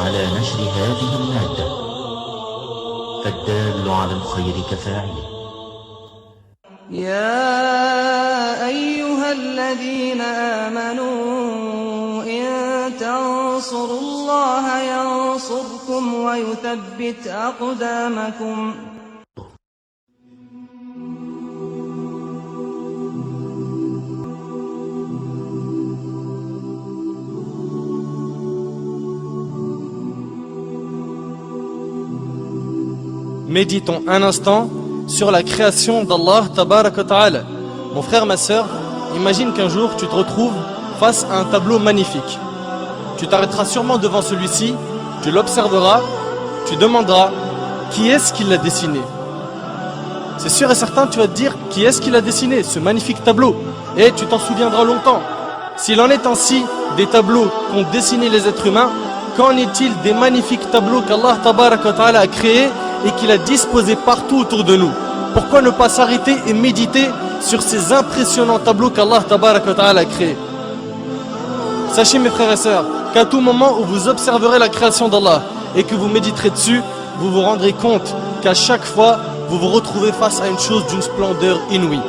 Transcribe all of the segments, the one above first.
على نشر هذه المادة فالدال على الخير كفاعله. يا أيها الذين آمنوا إن تنصروا الله ينصركم ويثبت أقدامكم. Méditons un instant sur la création d'Allah Tabarak wa Ta'ala. Mon frère, ma sœur, imagine qu'un jour tu te retrouves face à un tableau magnifique. Tu t'arrêteras sûrement devant celui-ci, tu l'observeras, tu demanderas qui est-ce qui l'a dessiné. C'est sûr et certain, tu vas te dire qui est-ce qui l'a dessiné, ce magnifique tableau. Et tu t'en souviendras longtemps. S'il en est ainsi des tableaux qu'ont dessiné les êtres humains, qu'en est-il des magnifiques tableaux qu'Allah Tabarak wa Ta'ala a créés et qu'il a disposés partout autour de nous? Pourquoi ne pas s'arrêter et méditer sur ces impressionnants tableaux qu'Allah Tabarak wa Ta'ala a créés? Sachez mes frères et sœurs qu'à tout moment où vous observerez la création d'Allah et que vous méditerez dessus, vous vous rendrez compte qu'à chaque fois vous vous retrouvez face à une chose d'une splendeur inouïe.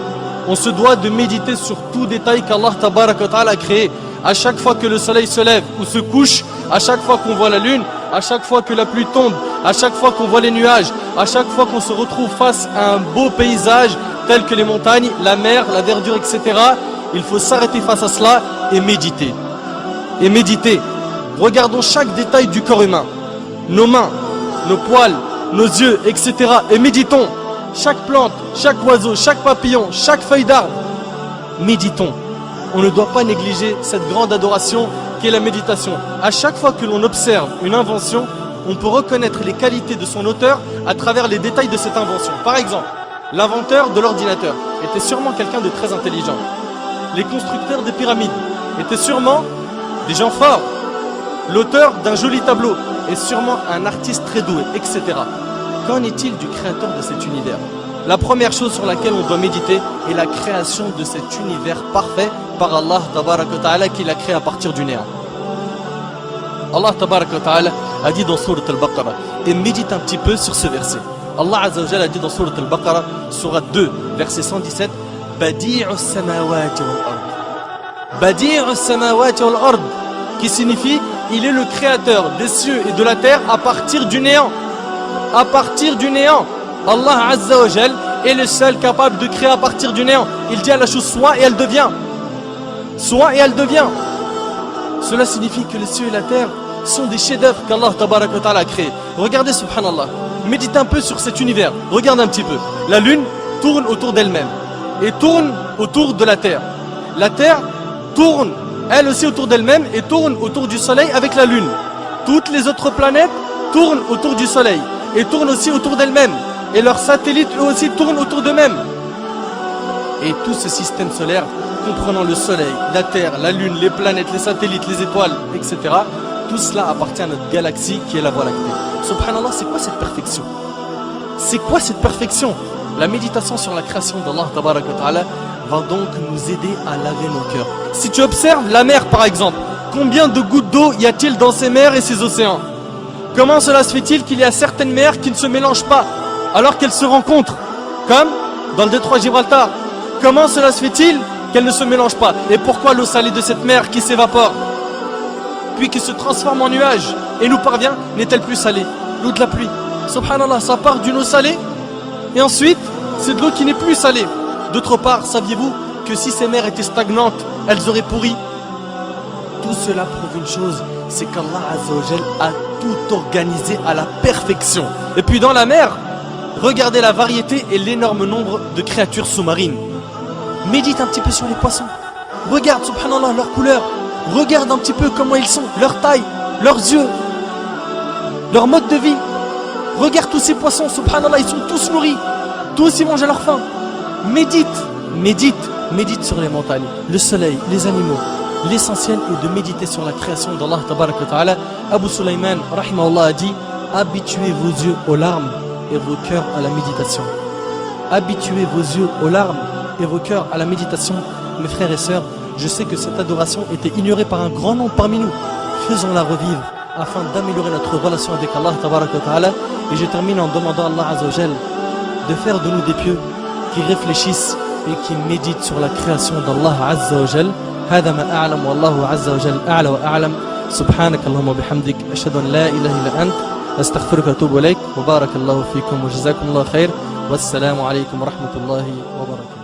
On se doit de méditer sur tout détail qu'Allah Tabarak wa Ta'ala a créé. À chaque fois que le soleil se lève ou se couche, à chaque fois qu'on voit la lune, à chaque fois que la pluie tombe, à chaque fois qu'on voit les nuages, à chaque fois qu'on se retrouve face à un beau paysage tel que les montagnes, la mer, la verdure, etc. Il faut s'arrêter face à cela et méditer. Et méditer. Regardons chaque détail du corps humain. Nos mains, nos poils, nos yeux, etc. Et méditons. Chaque plante, chaque oiseau, chaque papillon, chaque feuille d'arbre. Méditons. On ne doit pas négliger cette grande adoration qu'est la méditation. À chaque fois que l'on observe une invention, on peut reconnaître les qualités de son auteur à travers les détails de cette invention. Par exemple, l'inventeur de l'ordinateur était sûrement quelqu'un de très intelligent. Les constructeurs des pyramides étaient sûrement des gens forts. L'auteur d'un joli tableau est sûrement un artiste très doué, etc. Qu'en est-il du créateur de cet univers? La première chose sur laquelle on doit méditer est la création de cet univers parfait par Allah Tabarak wa Ta'ala qu'il a créé à partir du néant. Allah Tabarak wa Ta'ala a dit dans Sourate Al-Baqarah, et médite un petit peu sur ce verset. Allah Azza wa Jalla a dit dans Sourate Al-Baqarah, Sourate 2, verset 117, Badi'u samawati wal-ard. Badi'u samawati wal-ard, qui signifie il est le créateur des cieux et de la terre à partir du néant. À partir du néant. Allah Azza wa Jal est le seul capable de créer à partir du néant. Il dit à la chose soit et elle devient. Soit et elle devient. Cela signifie que les cieux et la terre sont des chefs-d'œuvre qu'Allah Tabarak wa Ta'ala a créés. Regardez subhanallah. Médite un peu sur cet univers. Regarde un petit peu. La lune tourne autour d'elle-même et tourne autour de la terre. La terre tourne elle aussi autour d'elle-même et tourne autour du soleil avec la lune. Toutes les autres planètes tournent autour du soleil et tournent aussi autour d'elles-mêmes. Et leurs satellites eux aussi tournent autour d'eux-mêmes. Et tout ce système solaire, comprenant le soleil, la terre, la lune, les planètes, les satellites, les étoiles, etc. Tout cela appartient à notre galaxie qui est la Voie lactée. Subhanallah, c'est quoi cette perfection? C'est quoi cette perfection? La méditation sur la création d'Allah Tabarak wa Ta'ala va donc nous aider à laver nos cœurs. Si tu observes la mer par exemple, combien de gouttes d'eau y a-t-il dans ces mers et ces océans? Comment cela se fait-il qu'il y a certaines mers qui ne se mélangent pas alors qu'elles se rencontrent? Comme dans le détroit Gibraltar. Comment cela se fait-il qu'elles ne se mélangent pas? Et pourquoi l'eau salée de cette mer qui s'évapore puis qui se transforme en nuage et nous parvient n'est-elle plus salée? L'eau de la pluie. Subhanallah, ça part d'une eau salée et ensuite c'est de l'eau qui n'est plus salée. D'autre part, saviez-vous que si ces mers étaient stagnantes, elles auraient pourri? Tout cela prouve une chose, c'est qu'Allah Azza wa Jal a tout organisé à la perfection. Et puis dans la mer, regardez la variété et l'énorme nombre de créatures sous-marines. Médite un petit peu sur les poissons. Regarde, subhanallah, leur couleur. Regarde un petit peu comment ils sont, leur taille, leurs yeux, leur mode de vie. Regarde tous ces poissons, subhanallah, ils sont tous nourris. Tous ils mangent à leur faim. Médite, médite, médite sur les montagnes, le soleil, les animaux. L'essentiel est de méditer sur la création d'Allah Tabarak wa Ta'ala. Abu Sulaiman, rahimahullah, a dit: habituez vos yeux aux larmes et vos cœurs à la méditation. Habituez vos yeux aux larmes et vos cœurs à la méditation. Mes frères et sœurs, je sais que cette adoration était ignorée par un grand nombre parmi nous. Faisons-la revivre afin d'améliorer notre relation avec Allah tabaraka wa ta'ala. Et je termine en demandant à Allah Azza wa Jal de faire de nous des pieux qui réfléchissent et qui méditent sur la création d'Allah Azza wa Jal. هذا ما أعلم والله عز وجل أعلى وأعلم. سبحانك اللهم وبحمدك أشهد أن لا إله إلا أنت أستغفرك وأتوب إليك وبارك الله فيكم وجزاكم الله خير والسلام عليكم ورحمة الله وبركاته.